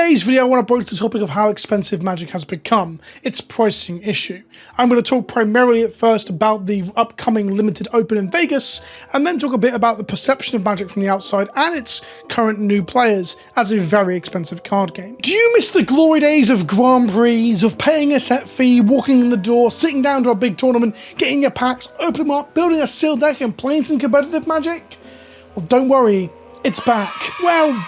today's video, I want to broach the topic of how expensive Magic has become, its pricing issue. I'm going to talk primarily at first about the upcoming limited open in Vegas, and then talk a bit about the perception of Magic from the outside and its current new players as a very expensive card game. Do you miss the glory days of Grand Prix, of paying a set fee, walking in the door, sitting down to a big tournament, getting your packs, opening them up, building a sealed deck and playing some competitive Magic? Well, don't worry, it's back. Well,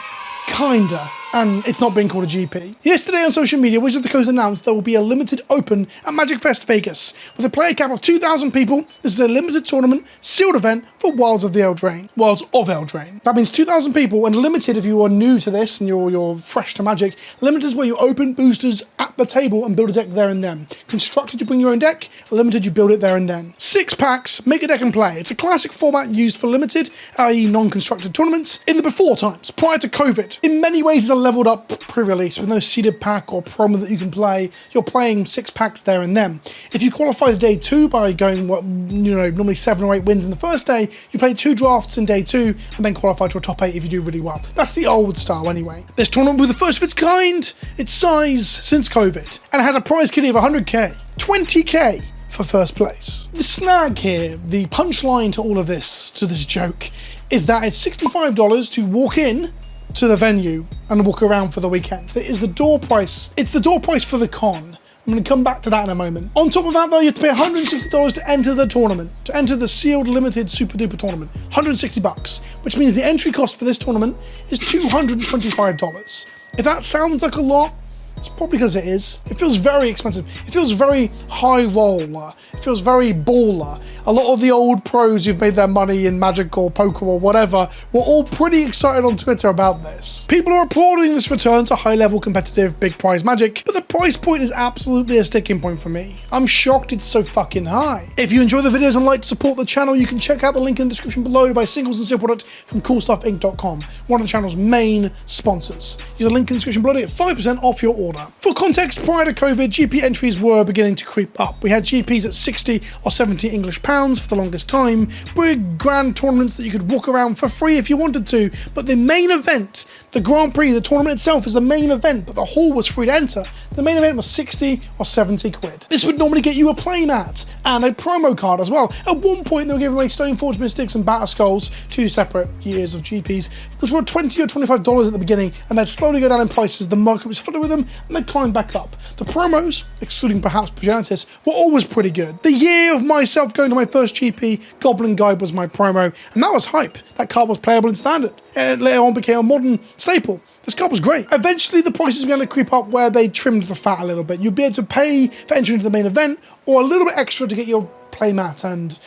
kinda. And it's not being called a GP. Yesterday on social media, Wizards of the Coast announced there will be a limited open at Magic Fest Vegas. With a player cap of 2,000 people, this is a limited tournament, sealed event for Wilds of Eldraine. That means 2,000 people, and limited if you are new to this and you're fresh to Magic. Limited is where you open boosters at the table and build a deck there and then. Constructed, you bring your own deck. Limited, you build it there and then. 6 packs, make a deck and play. It's a classic format used for limited, i.e. non-constructed tournaments, in the before times, prior to COVID. In many ways, it's a leveled up pre-release with no seeded pack or promo that you can play. You're playing 6 packs there and then. If you qualify to day 2 by going normally 7 or 8 wins in the first day, you play 2 drafts in day 2 and then qualify to a top 8 if you do really well. That's the old style anyway. This tournament will be the first of its kind, its size since COVID, and it has a prize kitty of 100k, 20k for first place. The snag here, the punchline to all of this, to this joke, is that it's $65 to walk in to the venue and walk around for the weekend. It is the door price. It's the door price for the con. I'm going to come back to that in a moment. On top of that though, you have to pay $160 to enter the tournament, to enter the sealed limited super duper tournament. 160 bucks, which means the entry cost for this tournament is $225. If that sounds like a lot, it's probably because it is. It feels very expensive. It feels very high roller. It feels very baller. A lot of the old pros who've made their money in Magic or Poker or whatever were all pretty excited on Twitter about this. People are applauding this return to high-level competitive big prize Magic, but the price point is absolutely a sticking point for me. I'm shocked it's so fucking high. If you enjoy the videos and like to support the channel, you can check out the link in the description below to buy singles and seal product from CoolStuffInc.com, one of the channel's main sponsors. Use the link in the description below to get 5% off your order. For context, prior to COVID, GP entries were beginning to creep up. We had GPs at 60 or 70 English pounds for the longest time, big grand tournaments that you could walk around for free if you wanted to, but the main event, the Grand Prix, the tournament itself is the main event, but the hall was free to enter. The main event was 60 or 70 quid. This would normally get you a playmat and a promo card as well. At one point, they were giving away Stoneforge Mystics and Batter Skulls, 2 separate years of GPs, which were $20 or $25 at the beginning, and they'd slowly go down in prices. The market was flooded with them, and they'd climb back up. The promos, excluding perhaps Progenitus, were always pretty good. The year of myself going to my first GP, Goblin Guide was my promo, and that was hype. That card was playable in Standard, and it later on became a modern staple. This card was great. Eventually, the prices began to creep up where they trimmed the fat a little bit. You'd be able to pay for entry into the main event, or a little bit extra to get your playmat and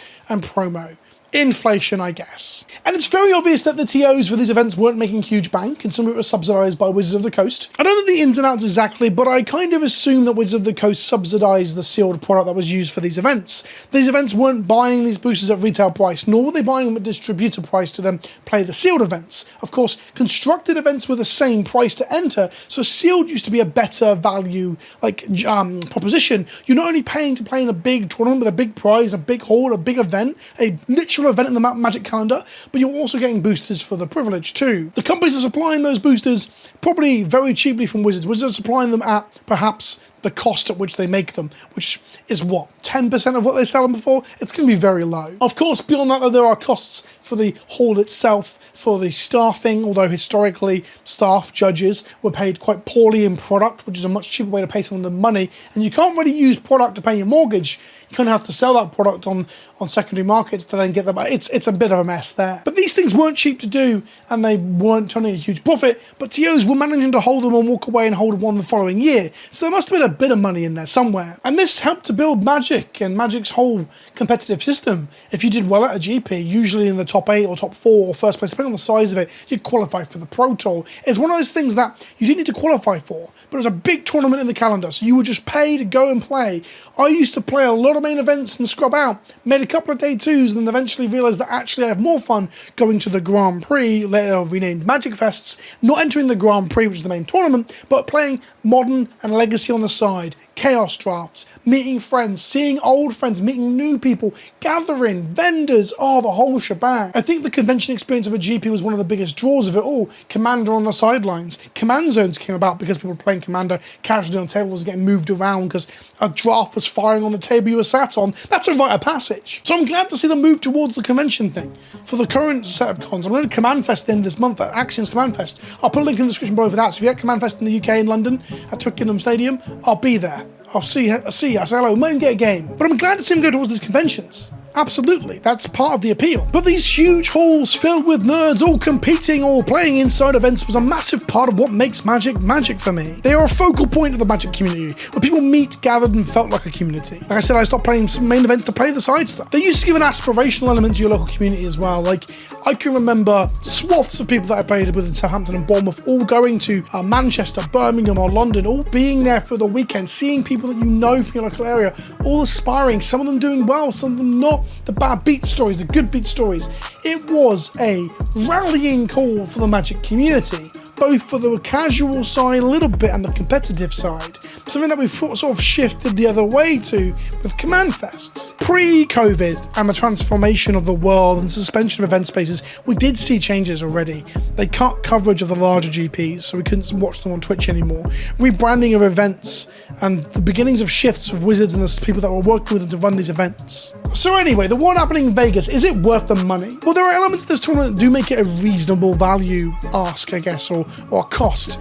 promo. Inflation, I guess. And it's very obvious that the TOs for these events weren't making huge bank, and some of it was subsidized by Wizards of the Coast. I don't know the ins and outs exactly, but I kind of assume that Wizards of the Coast subsidized the sealed product that was used for these events. These events weren't buying these boosters at retail price, nor were they buying them at distributor price to then play the sealed events. Of course, constructed events were the same price to enter, so sealed used to be a better value proposition. You're not only paying to play in a big tournament with a big prize, a big hall, a big event, a literal event in the Magic calendar, but you're also getting boosters for the privilege too. The companies are supplying those boosters probably very cheaply from Wizards. Wizards are supplying them at perhaps the cost at which they make them, which is what, 10% of what they sell them for? It's going to be very low. Of course, beyond that, there are costs for the hall itself, for the staffing, although historically staff judges were paid quite poorly in product, which is a much cheaper way to pay someone the money, and you can't really use product to pay your mortgage. You kind of have to sell that product on secondary markets to then get them. It's a bit of a mess there. But these things weren't cheap to do, and they weren't turning a huge profit, but TOs were managing to hold them and walk away and hold one the following year. So there must have been a bit of money in there somewhere. And this helped to build Magic and Magic's whole competitive system. If you did well at a GP, usually in the top 8 or top 4 or first place, depending on the size of it, you'd qualify for the Pro Tour. It's one of those things that you didn't need to qualify for, but it was a big tournament in the calendar, so you would just pay to go and play. I used to play a lot of main events and scrub out, made a couple of day 2s, and then eventually realised that actually I have more fun going to the Grand Prix, later renamed Magic Fests, not entering the Grand Prix, which is the main tournament, but playing Modern and Legacy on the side, chaos drafts, meeting friends, seeing old friends, meeting new people, gathering, vendors, the whole shebang. I think the convention experience of a GP was one of the biggest draws of it all. Commander on the sidelines. Command zones came about because people were playing Commander casually on tables, getting moved around because a draft was firing on the table you were sat on. That's a rite of passage. So I'm glad to see them move towards the convention thing. For the current set of cons, I'm going to Command Fest at the end of this month at Axion's Command Fest. I'll put a link in the description below for that. So if you're at Command Fest in the UK in London at Twickenham Stadium, I'll be there. I'll see you, I say hello, might even get a game. But I'm glad to see him go towards these conventions. Absolutely, that's part of the appeal. But these huge halls filled with nerds all competing or playing inside events was a massive part of what makes Magic Magic for me. They are a focal point of the Magic community, where people meet, gathered, and felt like a community. Like I said, I stopped playing some main events to play the side stuff. They used to give an aspirational element to your local community as well. Like, I can remember swaths of people that I played with in Southampton and Bournemouth all going to Manchester, Birmingham, or London, all being there for the weekend, seeing people that you know from your local area, all aspiring, some of them doing well, some of them not. The bad beat stories, the good beat stories. It was a rallying call for the Magic community, both for the casual side a little bit and the competitive side. Something that we've sort of shifted the other way to with Command Fests. Pre-COVID and the transformation of the world and suspension of event spaces, we did see changes already. They cut coverage of the larger GPs, so we couldn't watch them on Twitch anymore. Rebranding of events and the beginnings of shifts of Wizards and the people that were working with them to run these events. So anyway, the one happening in Vegas, is it worth the money? Well, there are elements of this tournament that do make it a reasonable value ask, I guess, or cost.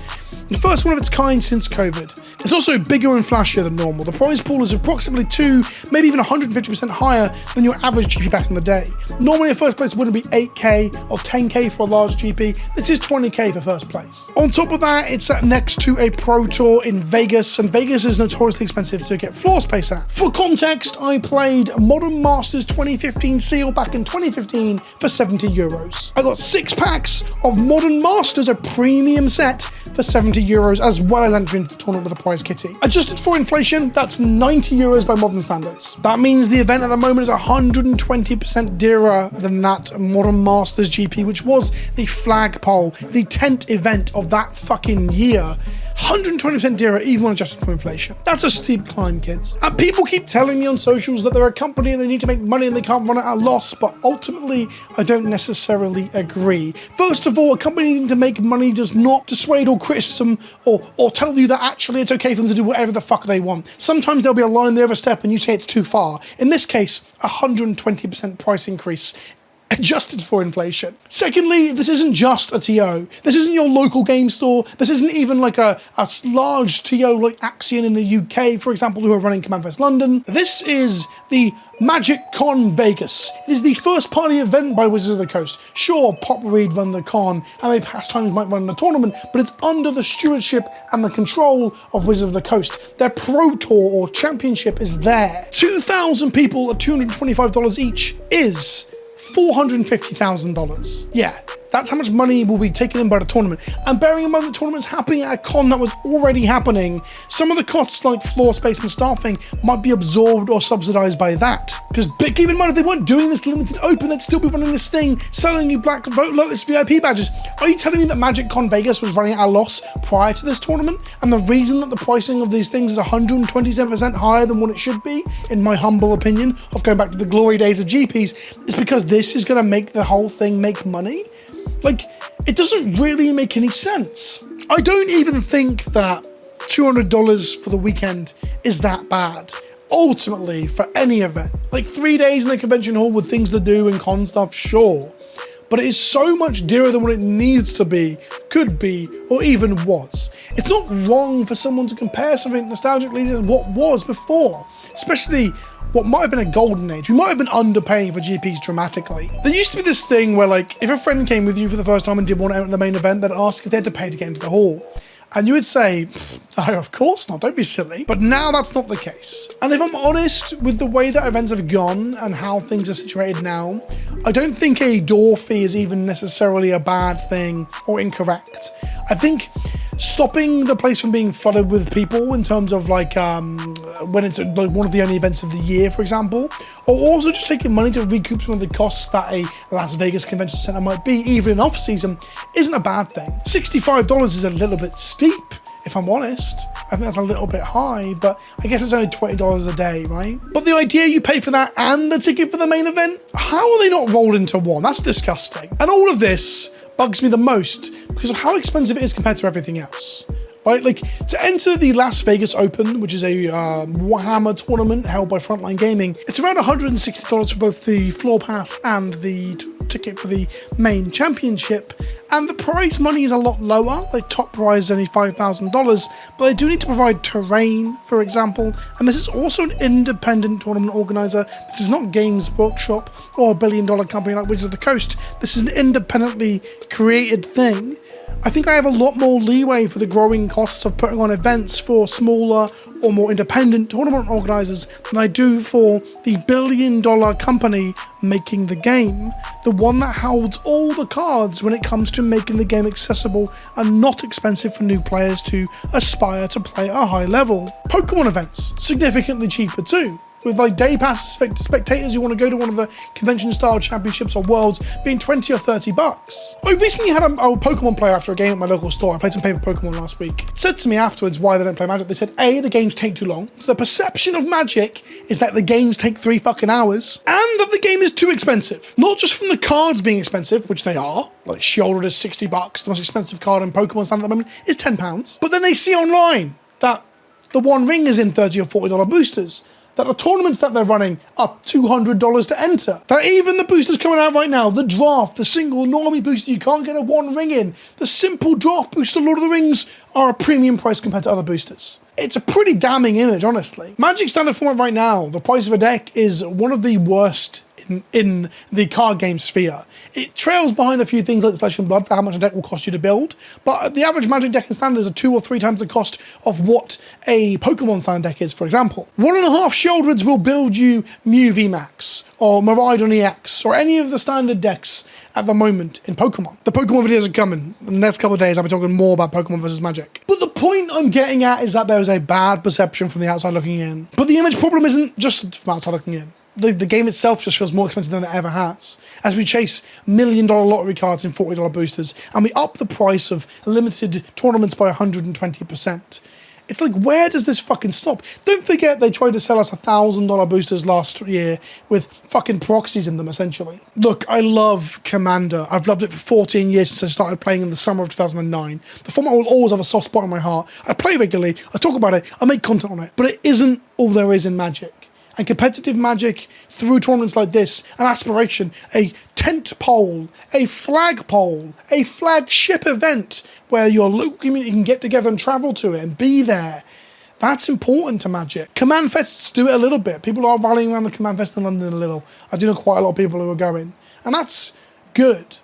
The first one of its kind since COVID. It's also bigger and flashier than normal. The prize pool is approximately 2, maybe even 150% higher than your average GP back in the day. Normally a first place wouldn't be 8k or 10k for a large GP. This is 20k for first place. On top of that, it's next to a Pro Tour in Vegas, and Vegas is notoriously expensive to get floor space at. For context, I played Modern Masters 2015 Seal back in 2015 for 70 euros. I got 6 packs of Modern Masters, a premium set, for 70 euros, as well as entering into the tournament with a prize kitty. Adjusted for inflation, that's 90 euros by modern standards. That means the event at the moment is 120% dearer than that Modern Masters GP, which was the flagpole, the tent event of that fucking year. 120% dearer even when adjusted for inflation. That's a steep climb, kids. And people keep telling me on socials that they're a company and they need to make money and they can't run it at a loss, but ultimately, I don't necessarily agree. First of all, a company needing to make money does not dissuade all criticism or tell you that actually it's okay for them to do whatever the fuck they want. Sometimes there'll be a line they overstep and you say it's too far. In this case, 120% price increase, adjusted for inflation. Secondly, this isn't just a TO. This isn't your local game store. This isn't even like a large TO like Axion in the UK, for example, who are running Command Fest London. This is the MagicCon Vegas. It is the first party event by Wizards of the Coast. Sure, Pop Reed run the con, and maybe Pastimes might run the tournament, but it's under the stewardship and the control of Wizards of the Coast. Their Pro Tour or Championship is there. 2,000 people at $225 each is $450,000. Yeah, that's how much money will be taken in by the tournament. And bearing in mind the tournament's happening at a con that was already happening, some of the costs like floor space and staffing might be absorbed or subsidized by that. Because keep in mind, if they weren't doing this limited open, they'd still be running this thing, selling you Black Lotus VIP badges. Are you telling me that MagicCon Vegas was running at a loss prior to this tournament? And the reason that the pricing of these things is 127% higher than what it should be, in my humble opinion, of going back to the glory days of GPs, is because this is going to make the whole thing make money? Like, it doesn't really make any sense. I don't even think that $200 for the weekend is that bad. Ultimately, for any event. Like 3 days in a convention hall with things to do and con stuff, sure. But it is so much dearer than what it needs to be, could be, or even was. It's not wrong for someone to compare something nostalgically to what was before, especially what might have been a golden age. We might have been underpaying for GPs dramatically. There used to be this thing where, like, if a friend came with you for the first time and did want to enter the main event, they'd ask if they had to pay to get into the hall. And you would say, no, of course not, don't be silly. But now that's not the case. And if I'm honest with the way that events have gone and how things are situated now, I don't think a door fee is even necessarily a bad thing or incorrect. I think stopping the place from being flooded with people in terms of like when it's like one of the only events of the year, for example, or also just taking money to recoup some of the costs that a Las Vegas convention center might be, even in off season, isn't a bad thing. $65 is a little bit steep, if I'm honest. I think that's a little bit high, but I guess it's only $20 a day, right? But the idea you pay for that and the ticket for the main event, how are they not rolled into one? That's disgusting. And all of this bugs me the most because of how expensive it is compared to everything else. Right, like to enter the Las Vegas Open, which is a Warhammer tournament held by Frontline Gaming, it's around $160 for both the floor pass and the ticket for the main championship. And the prize money is a lot lower, like top prize is only $5,000, but they do need to provide terrain, for example. And this is also an independent tournament organizer. This is not Games Workshop or a billion-dollar company like Wizards of the Coast. This is an independently created thing. I think I have a lot more leeway for the growing costs of putting on events for smaller or more independent tournament organizers than I do for the billion-dollar company making the game, the one that holds all the cards when it comes to making the game accessible and not expensive for new players to aspire to play at a high level. Pokemon events, significantly cheaper too, with like day passes for spectators who want to go to one of the convention style championships or worlds being 20 or 30 bucks. I recently had a Pokemon player after a game at my local store. I played some paper Pokemon last week. Said to me afterwards why they don't play Magic. They said, A, the games take too long. So the perception of Magic is that the games take 3 fucking hours and that the game is too expensive. Not just from the cards being expensive, which they are, like Shieldred is 60 bucks. The most expensive card in Pokemon stand at the moment is £10. But then they see online that the One Ring is in $30 or $40 boosters, that the tournaments that they're running are $200 to enter, that even the boosters coming out right now, the draft, the single normie booster you can't get a One Ring in, the simple draft booster Lord of the Rings are a premium price compared to other boosters. It's a pretty damning image, honestly. Magic standard format right now, the price of a deck is one of the worst in the card game sphere. It trails behind a few things like Flesh and Blood for how much a deck will cost you to build, but the average Magic deck in standard is 2 or 3 times the cost of what a Pokemon standard deck is, for example. 1.5 Shieldreds will build you Mew VMAX, or Miraidon EX, or any of the standard decks at the moment in Pokemon. The Pokemon videos are coming. In the next couple of days, I'll be talking more about Pokemon versus Magic. But the point I'm getting at is that there is a bad perception from the outside looking in. But the image problem isn't just from outside looking in. The game itself just feels more expensive than it ever has, as we chase $1 million lottery cards in $40 boosters, and we up the price of limited tournaments by 120%. It's like, where does this fucking stop? Don't forget they tried to sell us $1,000 boosters last year with fucking proxies in them, essentially. Look, I love Commander. I've loved it for 14 years since I started playing in the summer of 2009. The format will always have a soft spot in my heart. I play regularly, I talk about it, I make content on it, but it isn't all there is in Magic. And competitive Magic, through tournaments like this, an aspiration, a tent pole, a flagpole, a flagship event where your local community can get together and travel to it and be there. That's important to Magic. Command Fests do it a little bit. People are rallying around the Command Fest in London a little. I do know quite a lot of people who are going. And that's good.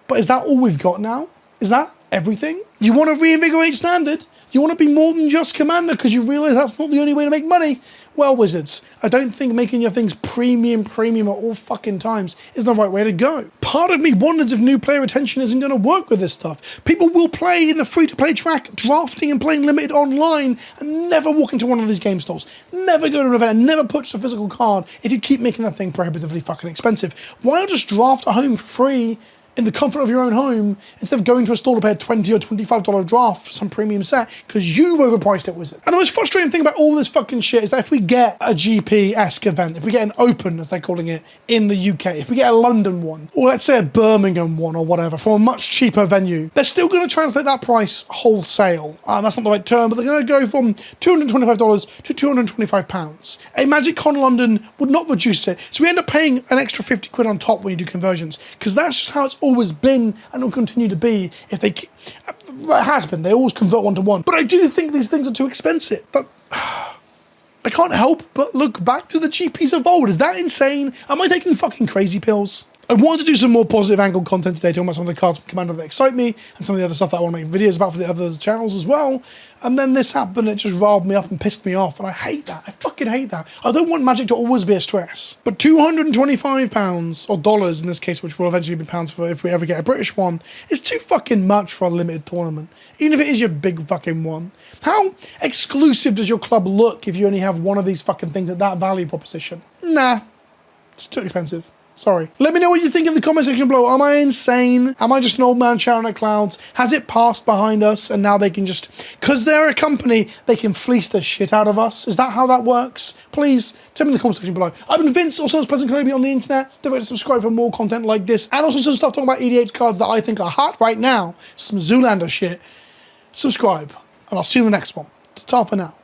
But is that all we've got now? Is that everything? You want to reinvigorate Standard? You want to be more than just Commander because you realise that's not the only way to make money? Well, Wizards, I don't think making your things premium at all fucking times is the right way to go. Part of me wonders if new player retention isn't going to work with this stuff. People will play in the free-to-play track, drafting and playing limited online, and never walk into one of these game stores. Never go to an event and never purchase a physical card if you keep making that thing prohibitively fucking expensive. Why not just draft at home for free in the comfort of your own home, instead of going to a store to pay a $20 or $25 draft for some premium set, because you've overpriced it, Wizard. And the most frustrating thing about all this fucking shit is that if we get a GP-esque event, if we get an Open, as they're calling it, in the UK, if we get a London one, or let's say a Birmingham one or whatever, from a much cheaper venue, they're still going to translate that price wholesale. That's not the right term, but they're going to go from $225 to £225. A MagicCon London would not reduce it, so we end up paying an extra 50 quid on top when you do conversions, because that's just how it's always been and will continue to be. If they it has been, they always convert 1-to-1, but I do think these things are too expensive. But I can't help but look back to the GPs of old. Is that insane? Am I taking fucking crazy pills? I wanted to do some more positive angle content today, talking about some of the cards from Commander that excite me, and some of the other stuff that I want to make videos about for the other channels as well. And then this happened, it just riled me up and pissed me off, and I hate that. I fucking hate that. I don't want Magic to always be a stress. But £225, or dollars in this case, which will eventually be pounds for if we ever get a British one, is too fucking much for a limited tournament. Even if it is your big fucking one. How exclusive does your club look if you only have one of these fucking things at that value proposition? Nah, it's too expensive. Sorry. Let me know what you think in the comment section below. Am I insane? Am I just an old man shouting at clouds? Has it passed behind us and now they can just, because they're a company, they can fleece the shit out of us? Is that how that works? Please tell me in the comment section below. I've been Vince, also known as PleasantKenobi on the internet. Don't forget to subscribe for more content like this and also some stuff talking about EDH cards that I think are hot right now. Some Zoolander shit. Subscribe and I'll see you in the next one. Ta for now.